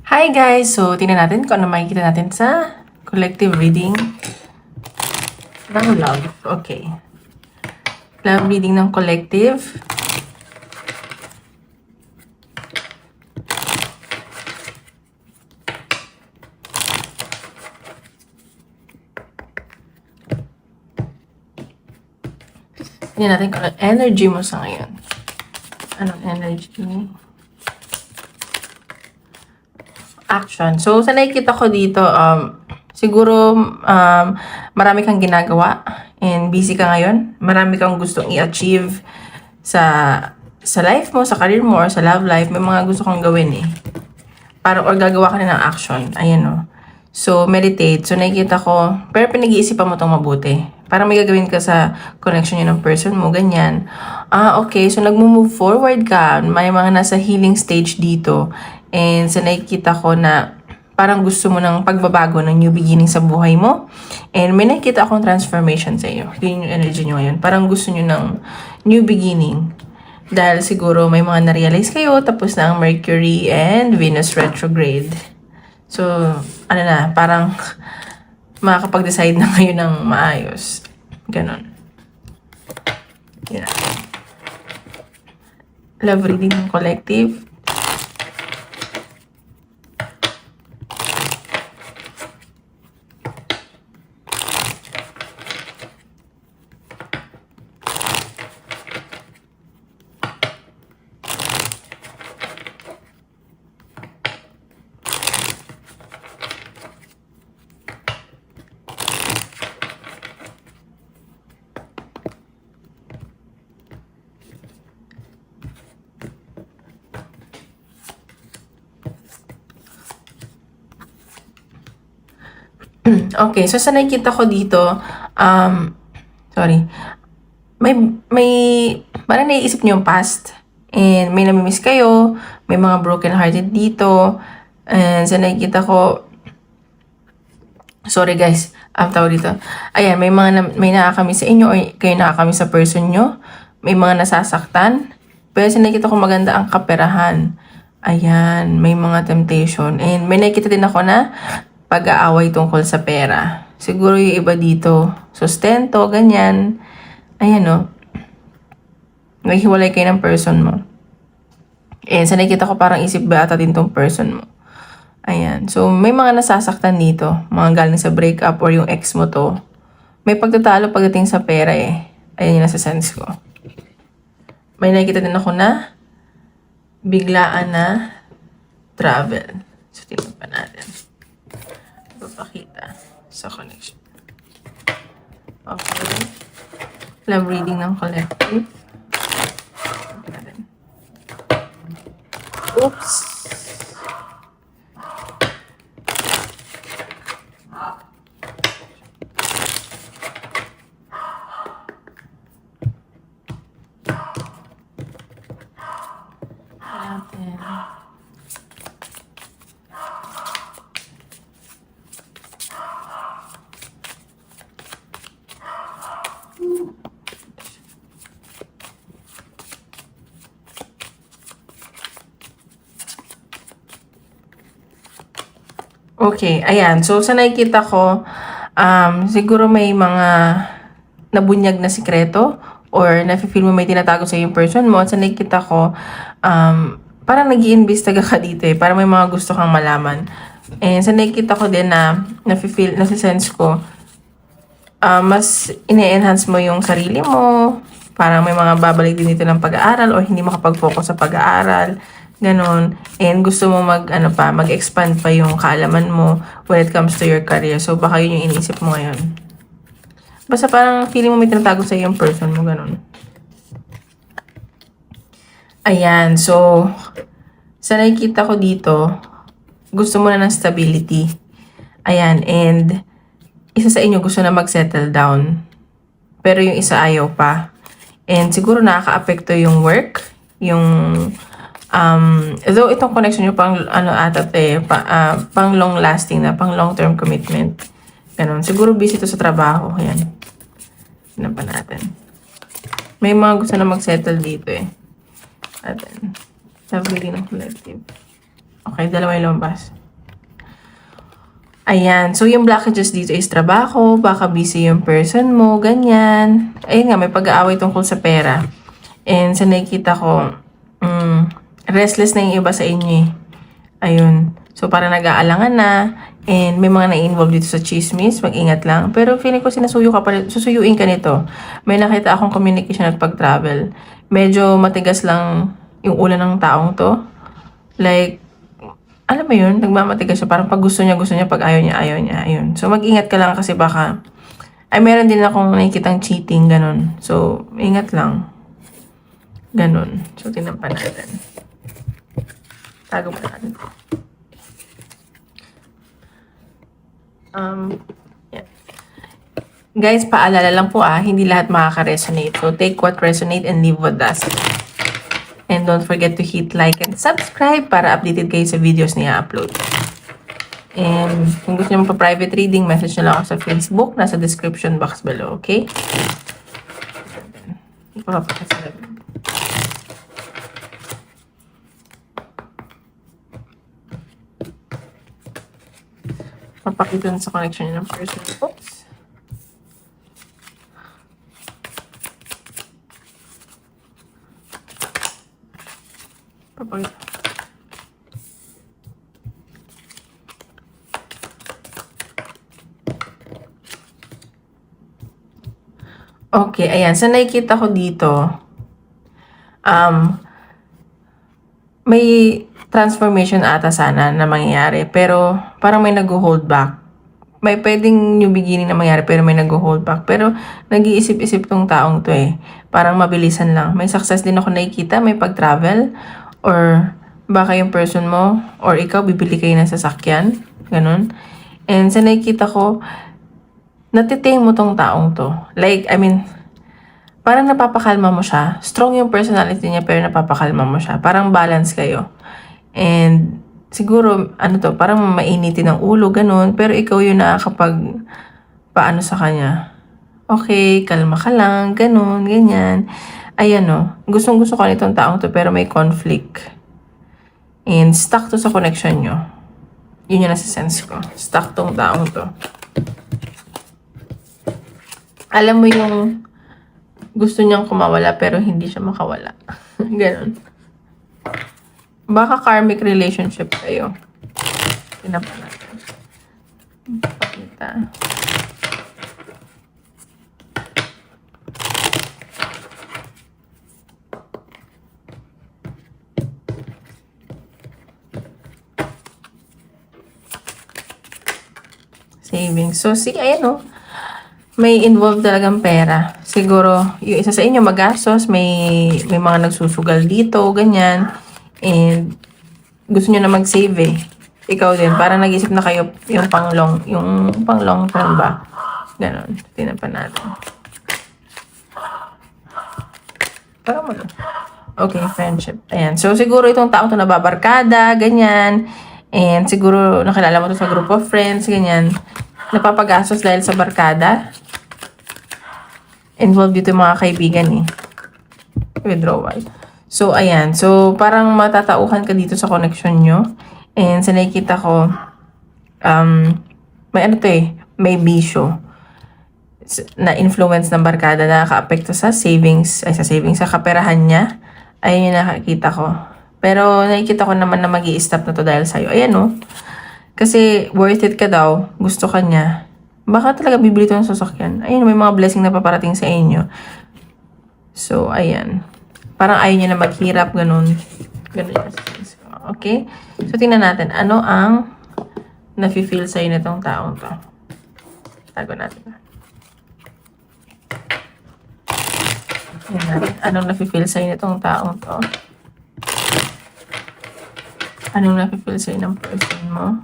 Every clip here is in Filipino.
Hi guys! So, tingnan natin kung ano makikita natin sa collective reading ng love. Okay. Love reading ng collective. Tingnan natin kung ano energy mo sa ngayon. Anong energy? Action. So, sa nakikita ko dito, siguro marami kang ginagawa and busy ka ngayon. Marami kang gustong i-achieve sa life mo, sa career mo, or sa love life. May mga gusto kang gawin eh. Parang, or gagawa ka na ng action. Ayan o. So, meditate. So, nakikita ko, pero pinag-iisipan mo itong mabuti. Parang may gagawin ka sa connection yun ng person mo, ganyan. Okay. So, nagmo-move forward ka. May mga nasa healing stage dito. And sa nakikita ko na parang gusto mo ng pagbabago, ng new beginning sa buhay mo. And may nakikita akong transformation sa iyo. Yun yung energy nyo ngayon. Parang gusto nyo ng new beginning. Dahil siguro may mga na-realize kayo, tapos na ang Mercury and Venus retrograde. So, ano na, parang makakapag-decide na kayo ng maayos. Ganon. Yun na. Love reading ng collective. Okay, so sa nakikita ko dito, sorry, may parang naiisip niyo yung past, and may namimiss kayo, may mga broken hearted dito, and sa nakikita ko, sorry guys, tawag dito, ayan, may nakakamiss sa inyo, or kayo nakakamiss sa person nyo, may mga nasasaktan, pero sa nakikita ko maganda ang kaperahan, ayan, may mga temptation, and may nakikita din ako na pag-aaway tungkol sa pera. Siguro yung iba dito, sustento, ganyan. Ayan o. Naghiwalay kayo ng person mo. And sa nakikita ko parang isip ba ata din tong person mo. Ayan. So, may mga nasasaktan dito. Mga galing sa breakup or yung ex mo to. May pagtatalo pagdating sa pera eh. Ayan yung nasa sense ko. May nakikita din ako na biglaan na travel. So, tingnan pa natin. Papakita sa connection. Okay. Love reading ng collective. Oops. Okay, ayan. So, sa nakikita ko, siguro may mga nabunyag na sikreto or nafe-feel mo may tinatago sa yung person mo. At sa nakikita ko, parang nag-iimbestiga ka dito eh. Parang may mga gusto kang malaman. And sa nakikita ko din na nafe-feel, nasa-sense ko, mas ine-enhance mo yung sarili mo. Parang may mga babalik din dito ng pag-aaral or hindi makapag-focus sa pag-aaral. Ganon. And gusto mo mag-expand pa yung kaalaman mo when it comes to your career. So, baka yun yung iniisip mo ngayon. Basta parang feeling mo may tinatago sa yung person mo. Ganon. Ayan. So, sa nakikita ko dito, gusto mo na ng stability. Ayan. And, isa sa inyo gusto na mag-settle down. Pero yung isa ayaw pa. And siguro nakaka-apekto yung work. Yung though itong connection nyo pang pang long lasting na, pang long term commitment. Ganon. Siguro busy to sa trabaho. Ayan. Tignan pa natin. May mga gusto na mag-settle dito eh. Atin. Love reading ng collective. Okay, dalawa yung lumabas. Ayan. So, yung blockages dito is trabaho, baka busy yung person mo, ganyan. Ayun nga, may pag-aaway tungkol sa pera. And sa nakikita ko, restless na yung iba sa inyo eh. Ayun. So, parang nag-aalangan na. And may mga na-involve dito sa chismis. Mag-ingat lang. Pero feeling ko sinasuyo ka pa, susuyuin ka nito. May nakita akong communication at pag-travel. Medyo matigas lang yung ulo ng taong to. Like, alam mo yun, nagmamatigas siya. Parang pag gusto niya, pag ayaw niya, ayaw niya. Ayun. So, mag-ingat ka lang kasi baka, ay meron din akong nakikitang cheating, ganun. So, ingat lang. Ganun. So, tinampan natin. Tago pa natin. Yeah. Guys, paalala lang po hindi lahat makaka-resonate. So, take what resonate and leave what doesn't. And don't forget to hit like and subscribe para updated kayo sa videos na i-upload. And kung gusto nyo pa-private reading, message nyo lang ako sa Facebook. Nasa description box below, okay? Papakita na sa connection nyo ng person. Oops. Okay, ayan. So, nakikita ko dito, may transformation ata sana na mangyayari. Pero, parang may nag-hold back. May pwedeng new beginning na mangyari, pero may nag-hold back. Pero, nag-iisip-isip tong taong to eh. Parang mabilisan lang. May success din ako nakikita, may pag-travel, or baka yung person mo, or ikaw, bibili kayo ng sasakyan. Ganun. And sa nakikita ko, natitame mo tong taong to. Like, I mean, parang napapakalma mo siya. Strong yung personality niya, pero napapakalma mo siya. Parang balance kayo. And, siguro, parang mainitin ng ulo, ganun. Pero ikaw yung nakakapag, paano sa kanya. Okay, kalma ka lang, ganun, ganyan. Ayan gustong-gusto ko nitong taong to, pero may conflict. And, stuck to sa connection nyo. Yun yung nasa-sense ko. Stuck tong taong to. Alam mo yung gusto niyang kumawala pero hindi siya makawala. Ganon. Baka karmic relationship kayo. Tinapa natin. Pakita. Savings. So, ayan may involved talagang pera. Siguro, yung isa sa inyo magastos, may mga nagsusugal dito, ganyan. And, gusto nyo na mag-save eh. Ikaw din, parang nag-isip na kayo yung pang long term ba? Ganon. Tinapan natin. Parang mo. Okay, friendship. Ayan. So, siguro itong tao to nababarkada, ganyan. And, siguro nakilala mo to sa group of friends, ganyan. Napapagastos dahil sa barkada. Involved dito yung mga kaibigan eh. Withdrawal. So, ayan. So, parang matatauhan ka dito sa connection nyo. And sa nakikita ko, may may bisyo na influence ng barkada na nakaka-apekto sa sa kaperahan niya. Ayun yung nakikita ko. Pero nakikita ko naman na mag-i-stop na to dahil sa'yo. Ayan kasi worth it ka daw. Gusto ka niya. Baka talaga bibili ito ng sasakyan. Ayun, may mga blessing na paparating sa inyo. So, ayan. Parang ayaw niya na maghirap, ganun. Ganun yung okay? So, tingnan natin. Ano ang nafe-feel sa'yo nitong taong to? Tago natin. Tingnan natin. Anong nafe-feel sa'yo nitong taong to? Anong nafe-feel sa'yo ng person mo?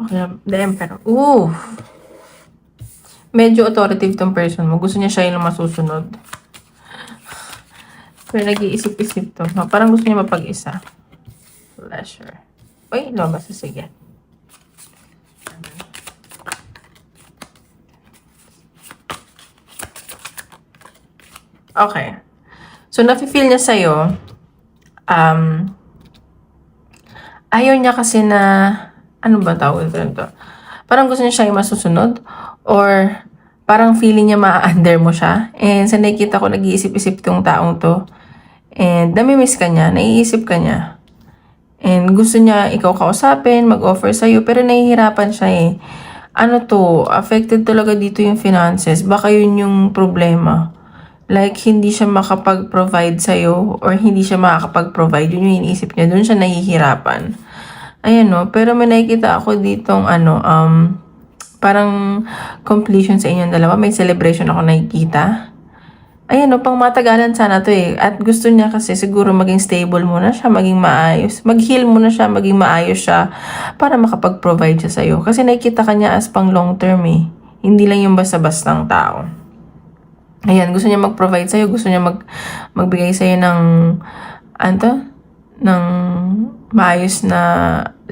Okay, the Emperor. Ooh! Medyo authoritative tong person mo. Gusto niya siya yung masusunod. Pero nag-iisip-isip to. Parang gusto niya mapag-isa. Pleasure. Uy, lumabas. Sige. Okay. So, nafe-feel niya sa'yo, um, ayaw niya kasi na, ano ba tawag ito? Parang gusto niya siya yung masusunod, or parang feeling niya ma-under mo siya. And sa nakikita ko, nag-iisip-isip tong taong to. And namimiss ka niya, naiisip ka niya. And gusto niya ikaw kausapin, mag-offer sa'yo, pero nahihirapan siya eh. Ano to, affected talaga dito yung finances. Baka yun yung problema. Like, hindi siya makapag-provide sa'yo or hindi siya makakapag-provide. Yun yung iniisip niya. Doon siya nahihirapan. Ayan no. Pero may nakikita ako ditong parang completion sa inyong dalawa. May celebration ako nakikita. Ayan no, pang matagalan sana to eh. At gusto niya kasi siguro maging stable muna siya, maging maayos. Mag-heal muna siya, maging maayos siya para makapag-provide siya sa'yo. Kasi nakikita ka niya as pang long term eh. Hindi lang yung basta-bastang tao. Ayan, gusto niya mag-provide sa'yo, gusto niya magbigay sa'yo ng, ng maayos na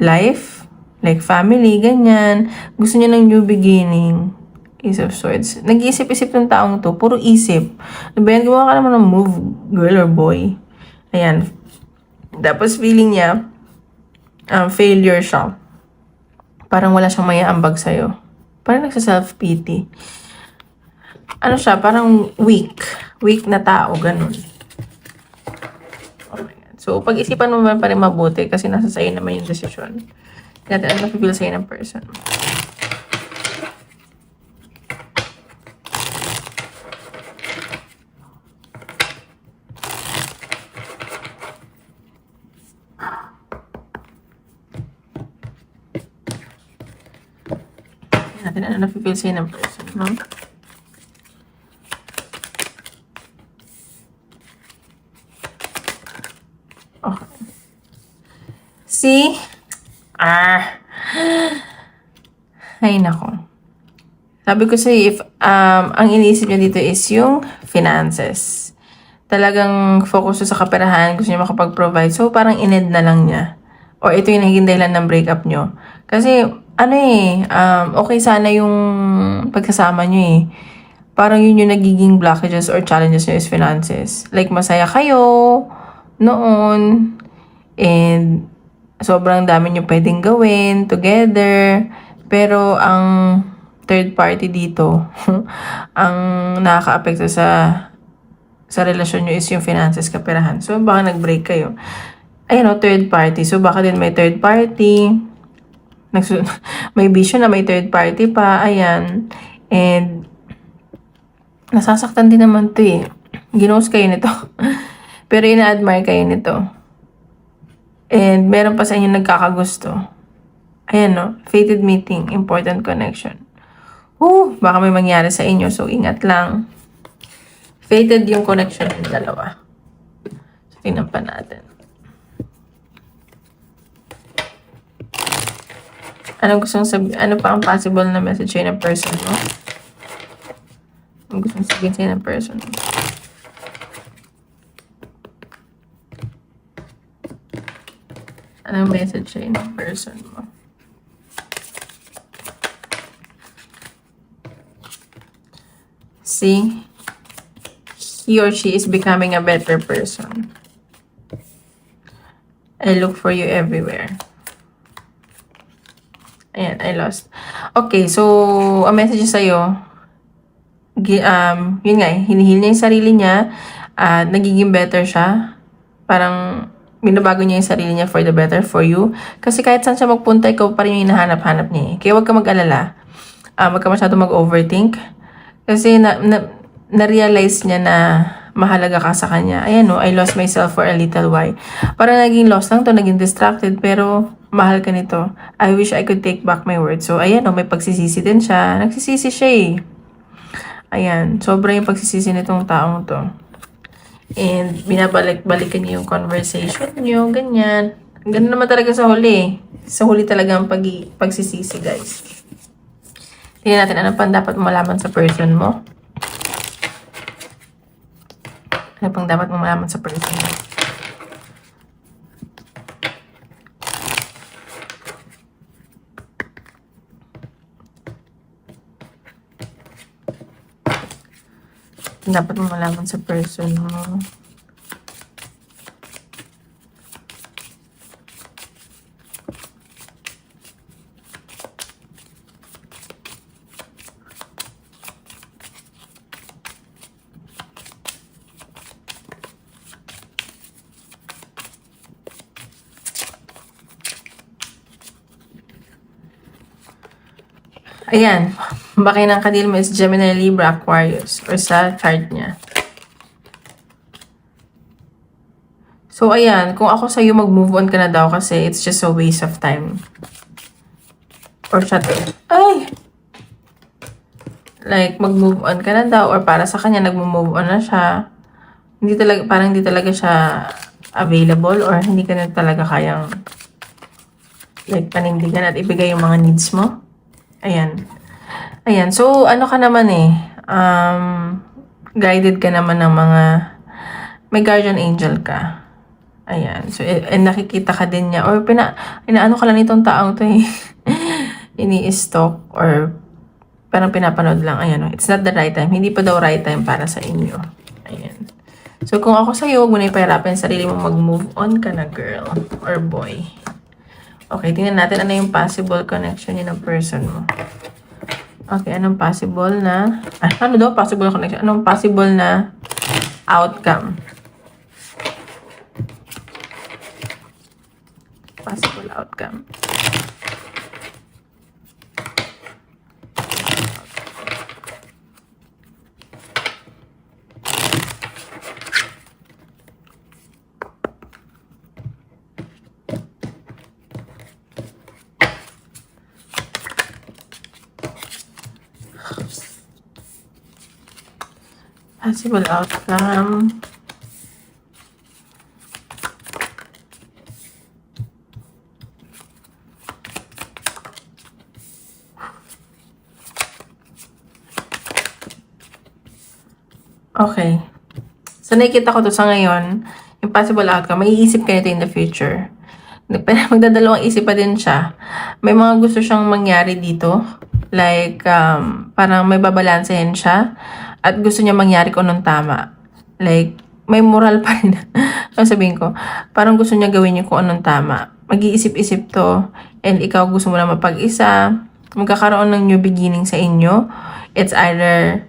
life, like family, ganyan. Gusto niya ng new beginning. Ace of Swords. Nag-iisip-isip ng taong to, puro isip. Nabayan, gumawa ka naman ng move, girl or boy. Ayan. Tapos feeling niya, failure siya. Parang wala siyang maiaambag sa'yo. Parang nagsa-self-pity. Ano siya, parang weak na tao, ganun. Okay. So, pag-isipan mo pa rin mabuti kasi nasa sa'yo naman yung desisyon. Natin ang napipil sa'yo ng person. Natin ang napipil sa'yo ng person, no? See? Ay, nako. Sabi ko sa'yo, if, ang iniisip niya dito is yung finances. Talagang focus sa kaperahan, gusto niya makapag-provide. So, parang inend na lang niya. Or ito yung naging dahilan ng breakup niyo. Kasi, okay sana yung pagsasama niyo eh. Parang yun yung nagiging blockages or challenges niyo is finances. Like, masaya kayo noon. And, sobrang dami nyo pwedeng gawin together. Pero, ang third party dito, ang nakaka-apekto sa relasyon nyo is yung finances, kaperahan. So, baka nag-break kayo. Ayan o, third party. So, baka din may third party. May vision na may third party pa. Ayan. And, nasasaktan din naman to eh. Ginos kayo nito. Pero, ina-admire kayo nito. And meron pa sa inyo nagkakagusto. Ayan no, fated meeting, important connection. Baka may mangyari sa inyo, so ingat lang. Fated yung connection ng dalawa. So, tingnan pa natin. Ano gustong sabihin? Ano pa ang possible na message sa'yo ng person mo? Ano gustong sabihin sa'yo ng person mo? Anong message sa'yo ng person mo? See? He or she is becoming a better person. I look for you everywhere. Ayan, I lost. Okay, so, ang message sa'yo, yun nga, hinihil niya yung sarili niya, nagiging better siya. Parang, binabago niya yung sarili niya for the better for you. Kasi kahit saan siya magpunta, ikaw pa rin yung hinahanap-hanap niya eh. Kaya huwag ka mag-alala. Huwag ka masyado mag-overthink. Kasi na-realize niya na mahalaga ka sa kanya. Ayan no, I lost myself for a little while. Parang naging lost lang to, naging distracted, pero mahal ka nito. I wish I could take back my words. So, ayan no, may pagsisisi din siya. Nagsisisi siya eh. Ayan, sobra yung pagsisisi nitong taong to. And binabalik-balikan niyo yung conversation niyo, ganyan. Ganun naman talaga sa huli. Sa huli talaga ang pagsisisi, guys. Tingnan natin ano pang dapat malaman sa person mo. Ano pang dapat malaman sa person mo. Dapat mo malaman sa person mo. Ayan. Baki ng kadil mo is Gemini, Libra, Aquarius. Or sa chart niya. So, ayan. Kung ako sa'yo, mag-move on ka na daw kasi it's just a waste of time. Or shut it. Ay! Like, mag-move on ka na daw. Or para sa kanya, nag-move on na siya. Hindi talaga, parang hindi talaga siya available. Or hindi ka na talaga kayang like, panindigan at ibigay yung mga needs mo. Ayan. Ayan. So, ano ka naman eh. Guided ka naman ng mga may guardian angel ka. Ayan. So, and nakikita ka din niya. Or inaano ka lang itong taong to eh. Ini-stalk or parang pinapanood lang. Ayan. It's not the right time. Hindi pa daw right time para sa inyo. Ayan. So, kung ako sa'yo, huwag mo na ipahirapin sarili mo, mag-move on ka na, girl or boy. Okay, tingnan natin ano yung possible connection niya ng person mo. Okay, anong possible na... ano daw possible connection? Anong possible na outcome? Possible outcome. Possible outcome. Okay. So, nakikita ko to sa ngayon, yung possible outcome, may iisip ka nito in the future. Magdadalawang isip pa din siya. May mga gusto siyang mangyari dito. Like, parang may babalansehin siya. At gusto niya mangyari kung anong tama. Like, may moral pa rin. Ang sabihin ko, parang gusto niya gawin yung kung anong tama. Mag-iisip-isip to. And ikaw gusto mo na mapag-isa. Magkakaroon ng new beginning sa inyo. It's either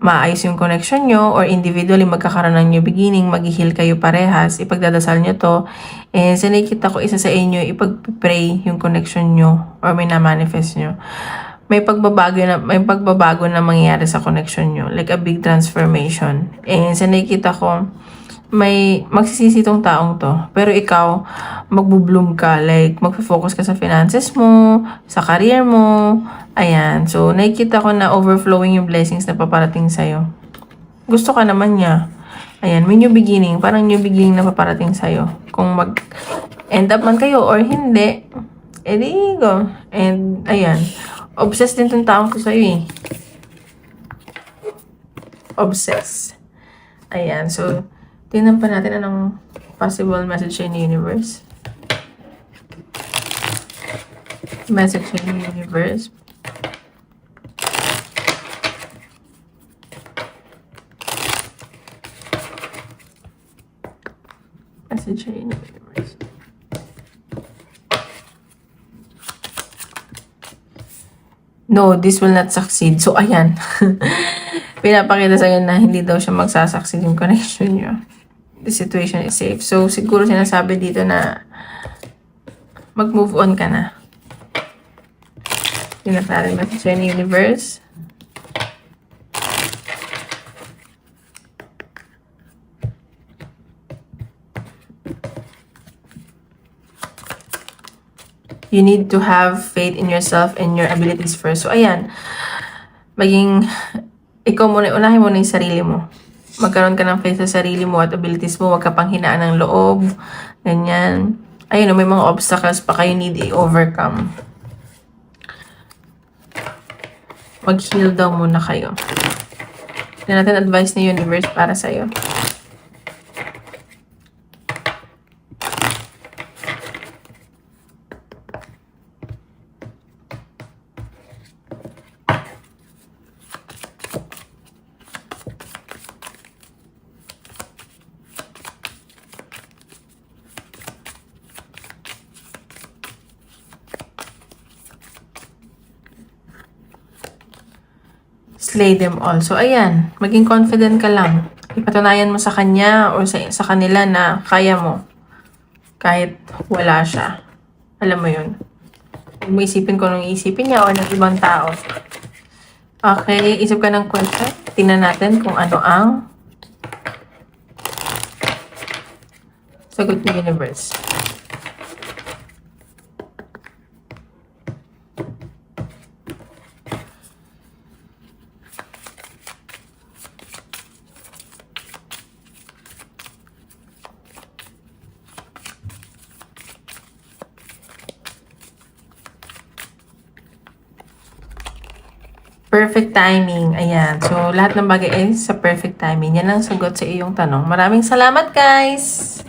maayos yung connection nyo or individually magkakaroon ng new beginning, mag-heal kayo parehas, ipagdadasal nyo to. And sa nakikita ko, isa sa inyo, ipag-pray yung connection nyo or may na-manifest nyo. May pagbabago na mangyayari sa connection nyo. Like a big transformation. And sa nakikita ko, may magsisisi tong taong to. Pero ikaw, magbo-bloom ka. Like, magpo-focus ka sa finances mo, sa career mo. Ayan. So, nakikita ko na overflowing yung blessings na paparating sa'yo. Gusto ka naman niya. Ayan, may new beginning. Parang new beginning na paparating sa'yo. Kung mag-end up man kayo or hindi, edi go. And, ayan. Obsessed din tong taong to sa'yo eh. Obsessed. Ayan. So, tingnan pa natin anong possible message in the universe. Message in the universe. Message in the universe. No, this will not succeed. So, ayan. Pinapakita sa'yo na hindi daw siya magsasucceed yung connection nyo. The situation is safe. So, siguro sinasabi dito na mag-move on ka na. Pinapakita message in the universe. You need to have faith in yourself and your abilities first. So, ayan. Ikaw muna, unahin mo na yung sarili mo. Magkaroon ka ng faith sa sarili mo at abilities mo. Huwag ka pang hinaan ng loob. Ganyan. Ayun, may mga obstacles pa kayo need i-overcome. Mag-heal daw muna kayo. Tignan natin advice ni universe para sa'yo. slay them all. So, ayan. Maging confident ka lang. Ipatunayan mo sa kanya o sa kanila na kaya mo. Kahit wala siya. Alam mo yun. Huwag mo isipin kung anong isipin niya o ng ibang tao. Okay, isip ka ng question. Tingnan natin kung ano ang sagot ng universe. Perfect timing. Ayan. So, lahat ng bagay ay sa perfect timing. Yan ang sagot sa iyong tanong. Maraming salamat, guys!